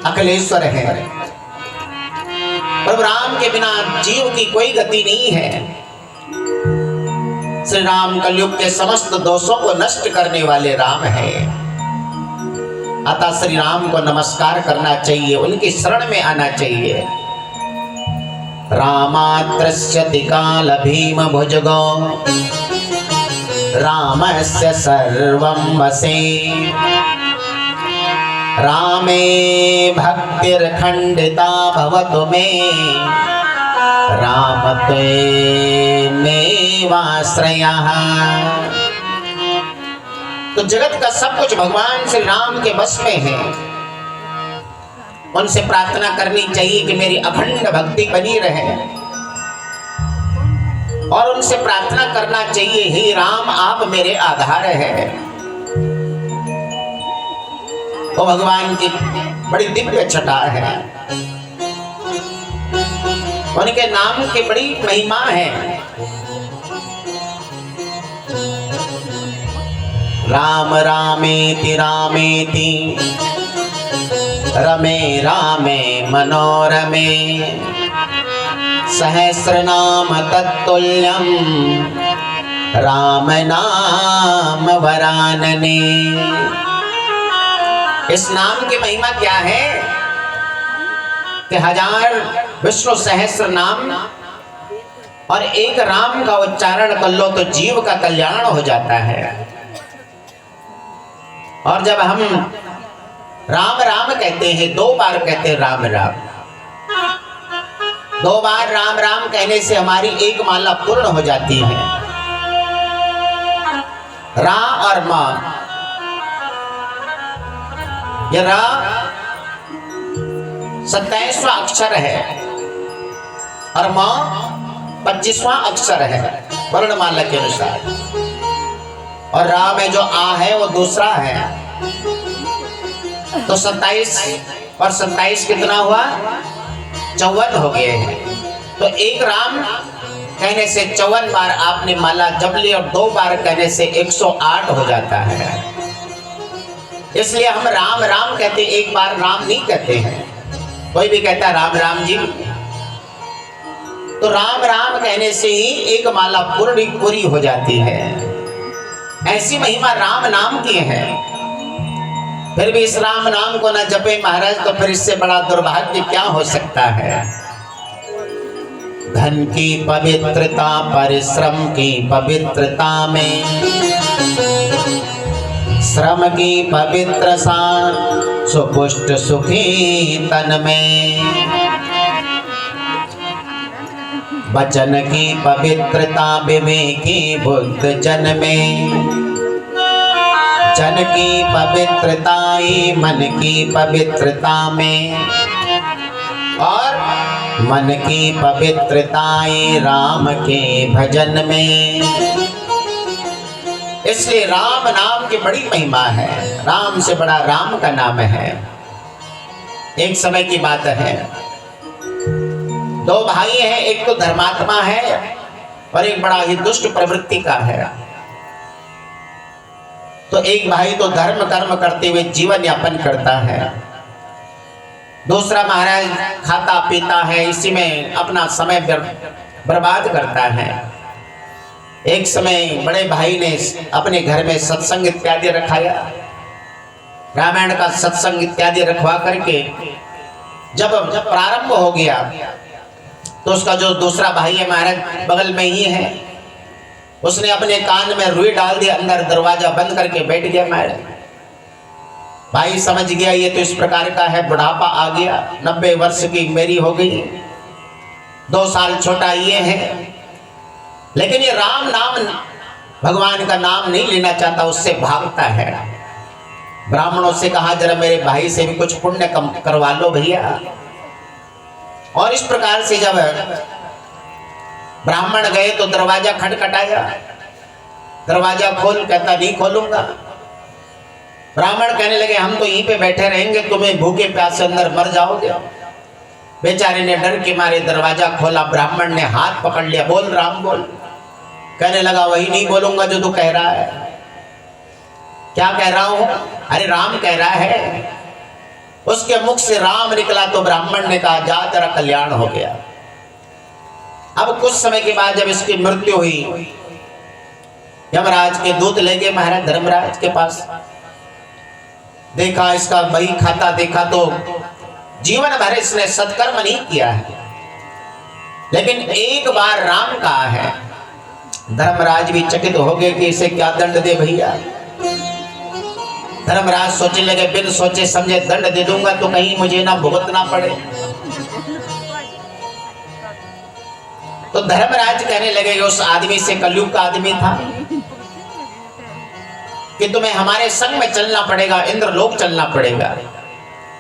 अखिलेश्वर है। प्रभु राम के बिना जीव की कोई गति नहीं है। श्री राम कलयुग के समस्त दोषों को नष्ट करने वाले राम है। अतः श्री राम को नमस्कार करना चाहिए, उनकी शरण में आना चाहिए। रामात्रस्यति काल भीम भुजगो रामस्य सर्वं वसे रामे भक्तिर्खंडिता भवतु मे रामत्वेमेवाश्रयः। तो जगत का सब कुछ भगवान श्री राम के बस में है। उनसे प्रार्थना करनी चाहिए कि मेरी अखंड भक्ति बनी रहे, और उनसे प्रार्थना करना चाहिए, हे राम आप मेरे आधार है। वो भगवान की बड़ी दिव्य छटा है, उनके नाम की बड़ी महिमा है। राम रामेति रामेति रमे रामे मनोरमे सहस्रनाम तत्तुल्यं राम नाम वरानने। इस नाम की महिमा क्या है कि 1000 विष्णु सहस्र नाम और एक राम का उच्चारण कर लो तो जीव का कल्याण हो जाता है। और जब हम राम राम कहते हैं, 2 बार कहते हैं राम राम, 2 बार राम राम कहने से हमारी एक माला पूर्ण हो जाती है। रा और मा, ये रा 27वां अक्षर है और मां 25वां अक्षर है वर्णमाला के अनुसार, और रा में जो आ है वो दूसरा है। तो 27 और 27 कितना हुआ? 54 हो गए हैं। तो एक राम कहने से 54 बार आपने माला जप ली, और 2 बार कहने से 108 हो जाता है। इसलिए हम राम राम कहते, एक बार राम नहीं कहते हैं। कोई भी कहता है राम राम जी, तो राम राम कहने से ही एक माला पूरी हो जाती है। ऐसी महिमा राम नाम की है। फिर भी इस राम नाम को न जपे महाराज, तो फिर इससे बड़ा दुर्भाग्य क्या हो सकता है। धन की पवित्रता परिश्रम की पवित्रता में, श्रम की पवित्र सा सुपुष्ट सुखी तन में, वचन की पवित्रता विवेकी बुद्ध जन में, जन की पवित्रताई मन की पवित्रता में, और मन की पवित्रताई राम के भजन में। इसलिए राम नाम की बड़ी महिमा है। राम से बड़ा राम का नाम है। एक समय की बात है, 2 भाई हैं, एक तो धर्मात्मा है और एक बड़ा ही दुष्ट प्रवृत्ति का है। तो एक भाई तो धर्म कर्म करते हुए जीवन यापन करता है, दूसरा महाराज खाता पीता है, इसी में अपना समय बर्बाद करता है। एक समय बड़े भाई ने अपने घर में सत्संग इत्यादि रखाया, रामायण का सत्संग इत्यादि रखवा करके जब प्रारंभ हो गया, तो उसका जो दूसरा भाई है महाराज बगल में ही है, उसने अपने कान में रुई डाल दिया, अंदर दरवाजा बंद करके बैठ गया। महाराज भाई समझ गया ये तो इस प्रकार का है, बुढ़ापा आ गया, 90 वर्ष की मेरी हो गई, 2 साल छोटा ये है, लेकिन ये राम नाम भगवान का नाम नहीं लेना चाहता, उससे भागता है। ब्राह्मणों से कहा जरा मेरे भाई से भी कुछ पुण्य कम करवा लो भैया। और इस प्रकार से जब ब्राह्मण गए तो दरवाजा खटखटाया, दरवाजा खोल, कहता नहीं खोलूंगा। ब्राह्मण कहने लगे हम तो यहीं पे बैठे रहेंगे, तुम्हें भूखे प्यासे अंदर मर जाओगे। बेचारे ने डर के मारे दरवाजा खोला, ब्राह्मण ने हाथ पकड़ लिया, बोल राम बोल। कहने लगा वही नहीं बोलूंगा जो तू कह रहा है। क्या कह रहा हूं? अरे राम कह रहा है। उसके मुख से राम निकला तो ब्राह्मण ने कहा जा तेरा कल्याण हो गया। अब कुछ समय के बाद जब इसकी मृत्यु हुई, यमराज के दूत ले गए महाराज धर्मराज के पास। देखा इसका बही खाता देखा तो जीवन भर इसने सत्कर्म नहीं किया है, लेकिन एक बार राम कहा है। धर्मराज भी चकित हो गए कि इसे क्या दंड दे भैया। धर्मराज सोचने लगे बिन सोचे समझे दंड दे दूंगा तो कहीं मुझे ना भुगतना पड़े। तो धर्मराज कहने लगे उस आदमी से, कलयुग का आदमी था, कि तुम्हें हमारे संग में चलना पड़ेगा, इंद्रलोक चलना पड़ेगा।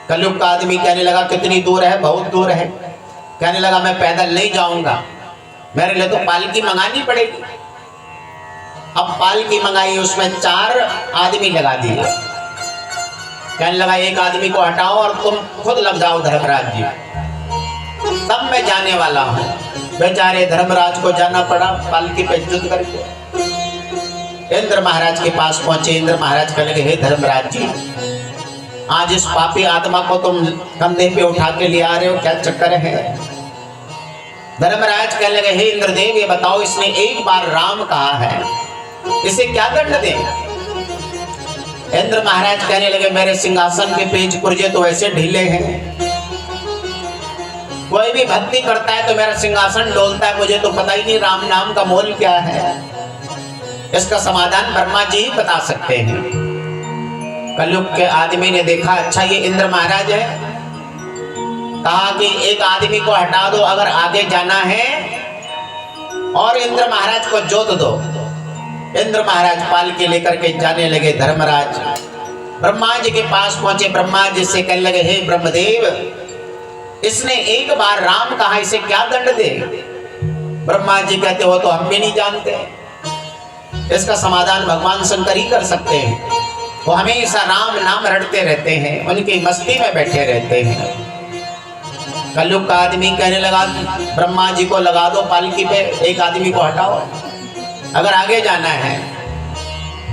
कलयुग का आदमी कहने लगा कितनी दूर है? बहुत दूर है। कहने लगा मैं पैदल नहीं जाऊंगा, मेरे लिए तो पालकी मंगानी पड़ेगी। अब पालकी मंगाई, उसमें 4 आदमी लगा दिए। कहने लगा एक आदमी को हटाओ और तुम खुद लग जाओ धर्मराज जी, तब मैं जाने वाला हूं। बेचारे धर्मराज को जाना पड़ा पालकी पे युद्ध करके। इंद्र महाराज के पास पहुंचे। इंद्र महाराज कहने लगे हे धर्मराज जी, आज इस पापी आत्मा को तुम कंधे पे उठा के ले आ रहे हो, क्या चक्कर है? धर्मराज कहने लगे हे इंद्रदेव ये बताओ, इसने एक बार राम कहा है, इसे क्या दंड दें? इंद्र महाराज कहने लगे मेरे सिंहासन के पेज पुर्जे तो ऐसे ढीले हैं, कोई भी भक्ति करता है तो मेरा सिंहासन डोलता है, मुझे तो पता ही नहीं राम नाम का मोल क्या है। इसका समाधान ब्रह्मा जी ही बता सकते हैं। कलयुग के आदमी ने देखा अच्छा ये इंद्र महाराज है, कहा कि एक आदमी को हटा दो अगर आगे जाना है, और इंद्र महाराज को जोत दो। इंद्र महाराज पालकी लेकर के जाने लगे। धर्मराज ब्रह्मा जी के पास पहुंचे। ब्रह्मा जी से कहने लगे हे ब्रह्मदेव, इसने एक बार राम कहा, इसे क्या दंड दे? ब्रह्मा जी कहते हो तो हम भी नहीं जानते, इसका समाधान भगवान शंकर ही कर सकते हैं। वो हमेशा राम नाम रटते रहते हैं, उनकी मस्ती में बैठे रहते हैं। कलयुग का आदमी कहने लगा ब्रह्मा जी को लगा दो पालकी पे, एक आदमी को हटाओ अगर आगे जाना है।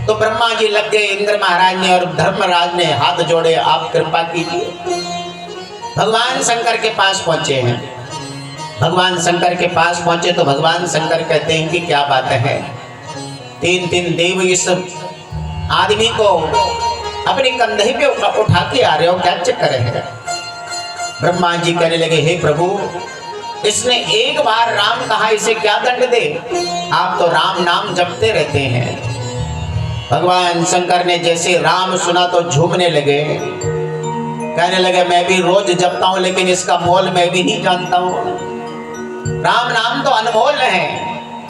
तो ब्रह्मा जी लग गए। इंद्र महाराज ने और धर्मराज ने हाथ जोड़े, आप कृपा कीजिए। भगवान शंकर के पास पहुंचे हैं। भगवान शंकर के पास पहुंचे तो भगवान शंकर कहते हैं कि क्या बात है, 3 देव इस आदमी को अपने कंधे पे उठा के आ रहे हो, क्या चक्कर है? ब्रह्मा जी कहने लगे हे प्रभु, इसने एक बार राम कहा, इसे क्या दंड दे? आप तो राम नाम जपते रहते हैं। भगवान शंकर ने जैसे राम सुना तो झूमने लगे, कहने लगे मैं भी रोज जपता हूं, लेकिन इसका मोल मैं भी नहीं जानता हूं। राम नाम तो अनमोल है,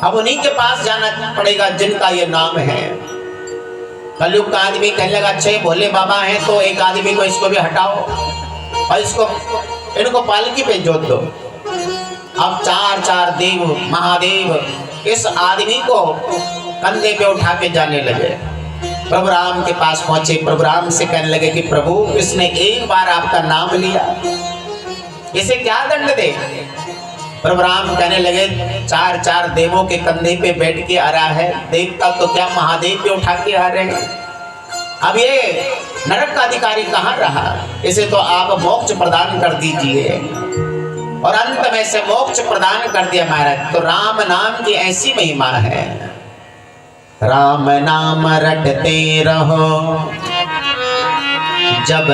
अब उन्हीं के पास जाना पड़ेगा जिनका ये नाम है। कलयुग का आदमी कहने लगा अच्छे भोले बाबा हैं तो एक आदमी को इसको भी हटाओ और इनको पालकी पे जोत दो। अब 4 देव महादेव इस आदमी को कंधे पे उठा के जाने लगे। प्रभु राम के पास पहुंचे। प्रभु राम से कहने लगे कि प्रभु इसने एक बार आपका नाम लिया, इसे क्या दंड दे? प्रभु राम कहने लगे 4 देवों के कंधे पे बैठ के आ रहा है, देवता तो क्या महादेव पे उठा के आ रहे हैं। अब ये नरक का अधिकारी कहाँ रहा? इसे तो आप मोक्ष प्रदान कर दीजिए। और अंत में से मोक्ष प्रदान कर दिया महाराज। तो राम नाम की ऐसी महिमा है, राम नाम रटते रहो जब